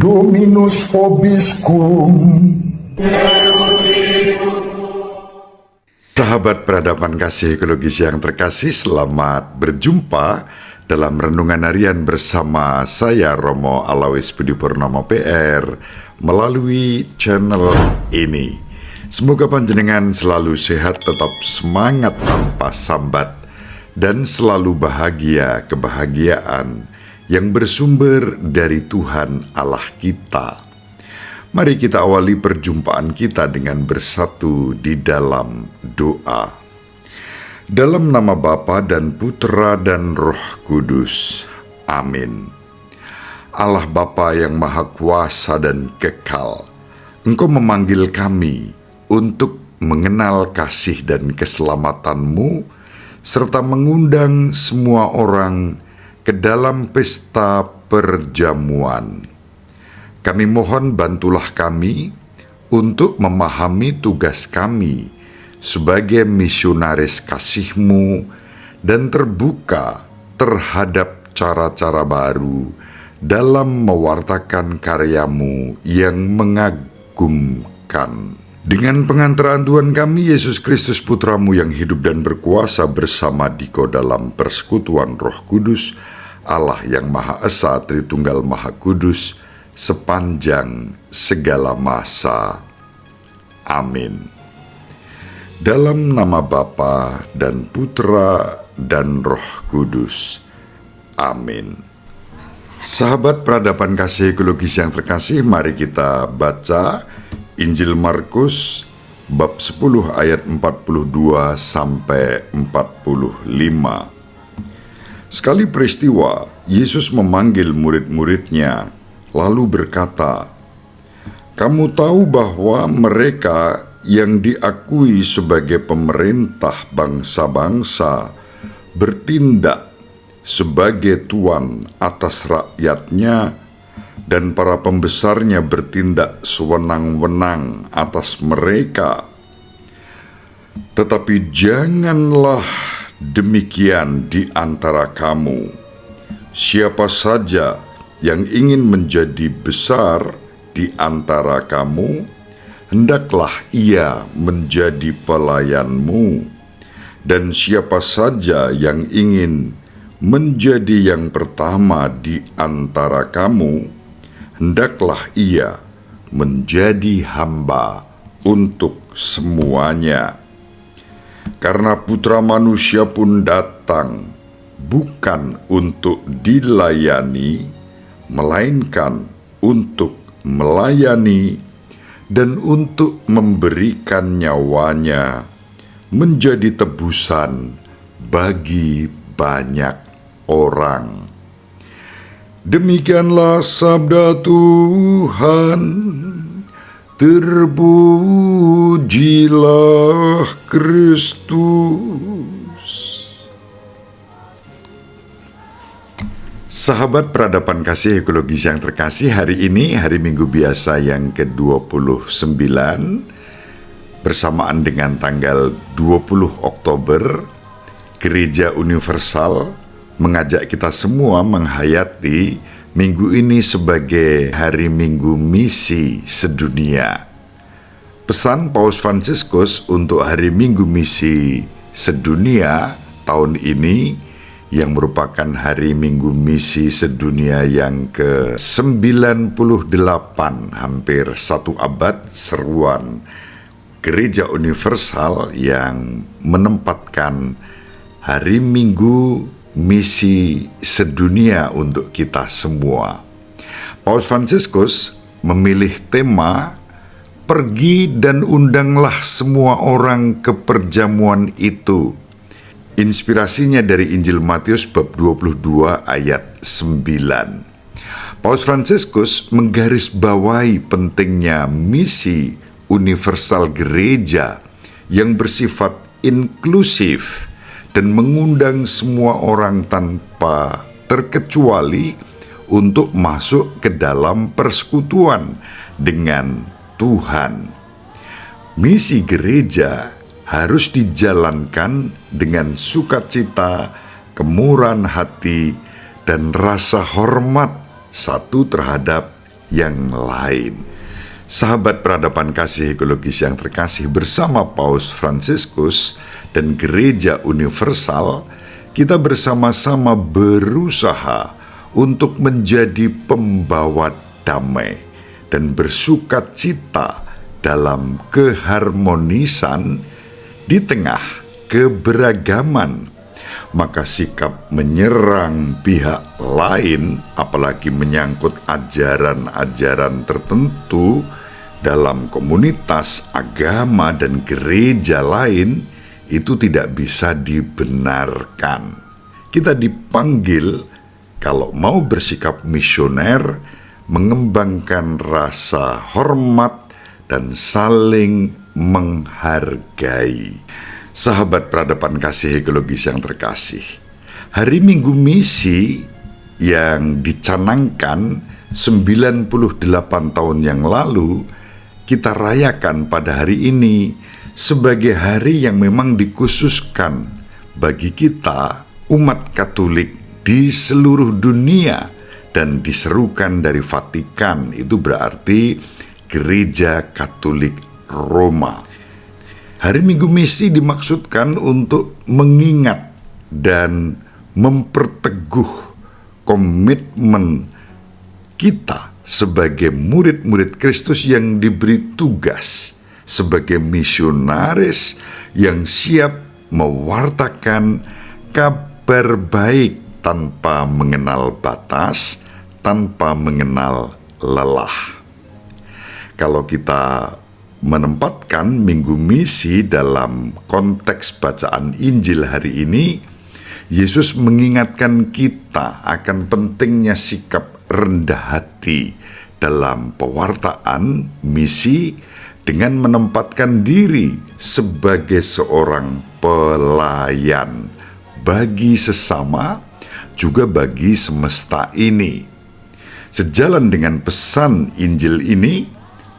Dominus vobiscum. Sahabat peradaban kasih ekologis yang terkasih, selamat berjumpa dalam renungan harian bersama saya Romo Alawis Budi Purnomo PR melalui channel ini. Semoga panjenengan selalu sehat, tetap semangat tanpa sambat, dan selalu bahagia kebahagiaan yang bersumber dari Tuhan Allah kita. Mari kita awali perjumpaan kita dengan bersatu di dalam doa. Dalam nama Bapa dan Putra dan Roh Kudus. Amin. Allah Bapa yang Maha Kuasa dan Kekal, Engkau memanggil kami untuk mengenal kasih dan keselamatan-Mu, serta mengundang semua orang ke dalam pesta perjamuan. Kami mohon bantulah kami untuk memahami tugas kami sebagai misionaris kasih-Mu dan terbuka terhadap cara-cara baru dalam mewartakan karya-Mu yang mengagumkan. Dengan pengantaran Tuhan kami Yesus Kristus Putra-Mu yang hidup dan berkuasa bersama Diko dalam persekutuan Roh Kudus, Allah yang Maha Esa Tritunggal Maha Kudus, sepanjang segala masa. Amin. Dalam nama Bapa dan Putra dan Roh Kudus. Amin. Sahabat peradaban kasih ekologis yang terkasih, mari kita baca Injil Markus bab 10 ayat 42 sampai 45. Sekali peristiwa, Yesus memanggil murid-muridnya, lalu berkata, "Kamu tahu bahwa mereka yang diakui sebagai pemerintah bangsa-bangsa bertindak sebagai tuan atas rakyatnya, dan para pembesarnya bertindak sewenang-wenang atas mereka. Tetapi janganlah demikian di antara kamu. Siapa saja yang ingin menjadi besar di antara kamu, hendaklah ia menjadi pelayanmu. Dan siapa saja yang ingin menjadi yang pertama di antara kamu, hendaklah ia menjadi hamba untuk semuanya. Karena Putra Manusia pun datang bukan untuk dilayani, melainkan untuk melayani dan untuk memberikan nyawanya menjadi tebusan bagi banyak orang." Demikianlah sabda Tuhan. Terpujilah Kristus. Sahabat peradaban kasih ekologis yang terkasih, hari ini hari Minggu biasa yang ke-29 bersamaan dengan tanggal 20 Oktober, Gereja Universal mengajak kita semua menghayati minggu ini sebagai hari Minggu Misi Sedunia. Pesan Paus Fransiskus untuk hari Minggu Misi Sedunia tahun ini, yang merupakan hari Minggu Misi Sedunia yang ke-98, hampir satu abad seruan Gereja Universal yang menempatkan hari Minggu Misi Sedunia untuk kita semua. Paus Fransiskus memilih tema, "Pergi dan undanglah semua orang ke perjamuan itu." Inspirasinya dari Injil Matius bab 22 ayat 9. Paus Fransiskus menggarisbawahi pentingnya misi universal gereja yang bersifat inklusif dan mengundang semua orang tanpa terkecuali untuk masuk ke dalam persekutuan dengan Tuhan. Misi gereja harus dijalankan dengan sukacita, kemurahan hati, dan rasa hormat satu terhadap yang lain. Sahabat peradaban kasih ekologis yang terkasih, bersama Paus Fransiskus dan Gereja Universal, kita bersama-sama berusaha untuk menjadi pembawa damai dan bersukacita dalam keharmonisan di tengah keberagaman. Maka sikap menyerang pihak lain, apalagi menyangkut ajaran-ajaran tertentu dalam komunitas, agama, dan gereja lain, itu tidak bisa dibenarkan. Kita dipanggil, kalau mau bersikap misioner, mengembangkan rasa hormat dan saling menghargai. Sahabat peradaban kasih ekologis yang terkasih, Hari Minggu Misi yang dicanangkan 98 tahun yang lalu, kita rayakan pada hari ini sebagai hari yang memang dikhususkan bagi kita, umat Katolik di seluruh dunia, dan diserukan dari Vatikan, itu berarti Gereja Katolik Roma. Hari Minggu Misi dimaksudkan untuk mengingat dan memperteguh komitmen kita sebagai murid-murid Kristus yang diberi tugas sebagai misionaris yang siap mewartakan kabar baik tanpa mengenal batas, tanpa mengenal lelah. Kalau kita menempatkan Minggu Misi dalam konteks bacaan Injil hari ini, Yesus mengingatkan kita akan pentingnya sikap rendah hati dalam pewartaan misi dengan menempatkan diri sebagai seorang pelayan bagi sesama, juga bagi semesta ini. Sejalan dengan pesan Injil ini,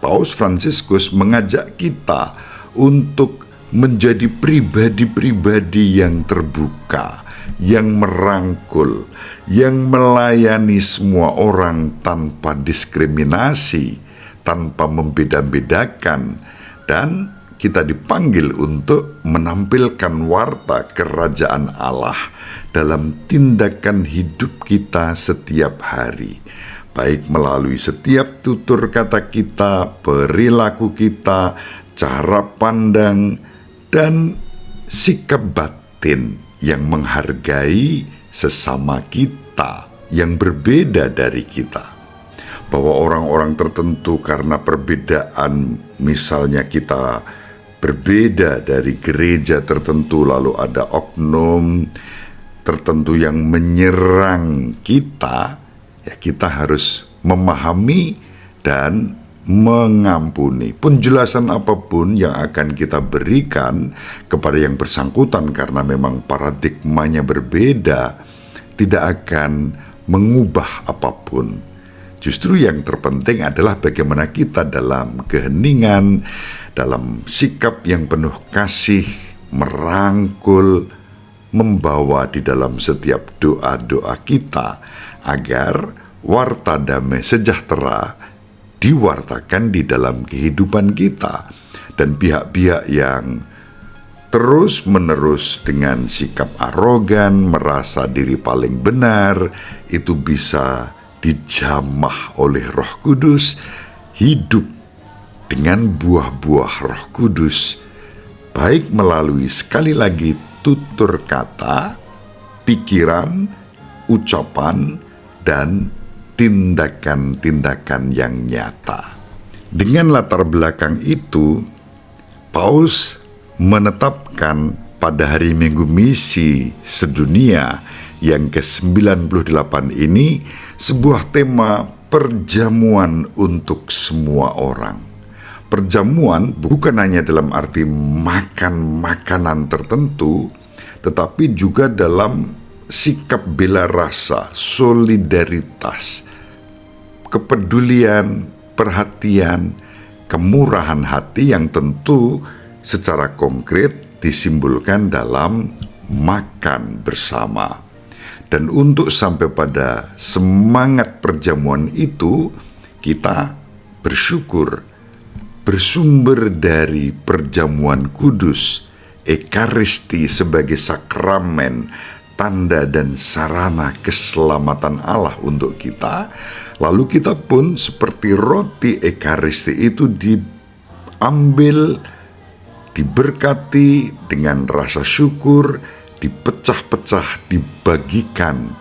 Paus Fransiskus mengajak kita untuk menjadi pribadi-pribadi yang terbuka, yang merangkul, yang melayani semua orang tanpa diskriminasi, tanpa membeda-bedakan, dan kita dipanggil untuk menampilkan warta kerajaan Allah dalam tindakan hidup kita setiap hari. Baik melalui setiap tutur kata kita, perilaku kita, cara pandang, dan sikap batin yang menghargai sesama kita yang berbeda dari kita. Bahwa orang-orang tertentu karena perbedaan, misalnya kita berbeda dari gereja tertentu, lalu ada oknum tertentu yang menyerang kita, ya kita harus memahami dan mengampuni. Penjelasan apapun yang akan kita berikan kepada yang bersangkutan karena memang paradigmanya berbeda, tidak akan mengubah apapun. Justru yang terpenting adalah bagaimana kita dalam keheningan, dalam sikap yang penuh kasih, merangkul, membawa di dalam setiap doa-doa kita, agar warta damai sejahtera diwartakan di dalam kehidupan kita. Dan pihak-pihak yang terus-menerus dengan sikap arogan, merasa diri paling benar, itu bisa dijamah oleh Roh Kudus, hidup dengan buah-buah Roh Kudus, baik melalui sekali lagi tutur kata, pikiran, ucapan, dan tindakan-tindakan yang nyata. Dengan latar belakang itu, Paus menetapkan pada hari Minggu Misi sedunia yang ke-98 ini sebuah tema perjamuan untuk semua orang. Perjamuan bukan hanya dalam arti makan makanan tertentu, tetapi juga dalam sikap bela rasa, solidaritas, kepedulian, perhatian, kemurahan hati yang tentu secara konkret disimbolkan dalam makan bersama. Dan untuk sampai pada semangat perjamuan itu, kita bersyukur bersumber dari perjamuan kudus, Ekaristi sebagai sakramen, tanda dan sarana keselamatan Allah untuk kita. Lalu kita pun seperti roti Ekaristi itu diambil, diberkati dengan rasa syukur, dipecah-pecah, dibagikan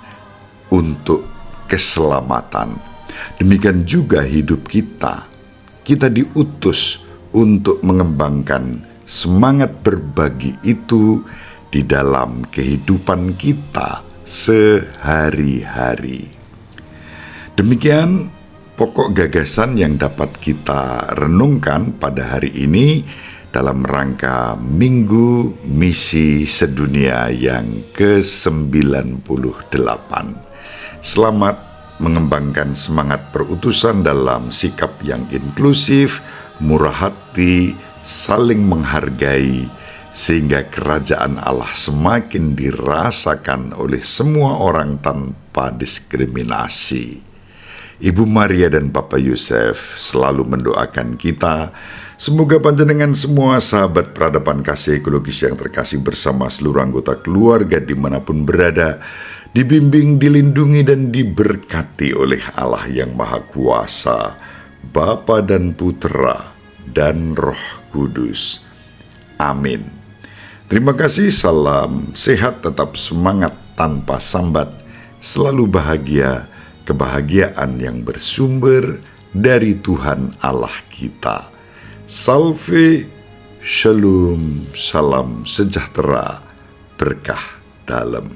untuk keselamatan. Demikian juga hidup kita. Kita diutus untuk mengembangkan semangat berbagi itu di dalam kehidupan kita sehari-hari. Demikian pokok gagasan yang dapat kita renungkan pada hari ini dalam rangka Minggu Misi Sedunia yang ke-98. Selamat mengembangkan semangat perutusan dalam sikap yang inklusif, murah hati, saling menghargai, sehingga kerajaan Allah semakin dirasakan oleh semua orang tanpa diskriminasi. Ibu Maria dan Bapak Yusuf selalu mendoakan kita, semoga panjenengan semua sahabat peradaban kasih ekologis yang terkasih bersama seluruh anggota keluarga dimanapun berada, dibimbing, dilindungi, dan diberkati oleh Allah yang Maha Kuasa, Bapa dan Putra dan Roh Kudus. Amin. Terima kasih, salam sehat, tetap semangat tanpa sambat, selalu bahagia, kebahagiaan yang bersumber dari Tuhan Allah kita. Salve, shalom, salam sejahtera, berkah dalam.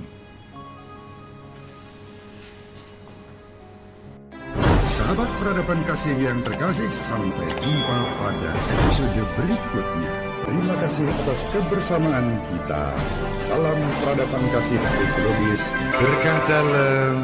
Sahabat peradaban kasih yang terkasih, sampai jumpa pada episode berikutnya. Terima kasih atas kebersamaan kita. Salam peradaban kasih ekologis. Berkah dalam.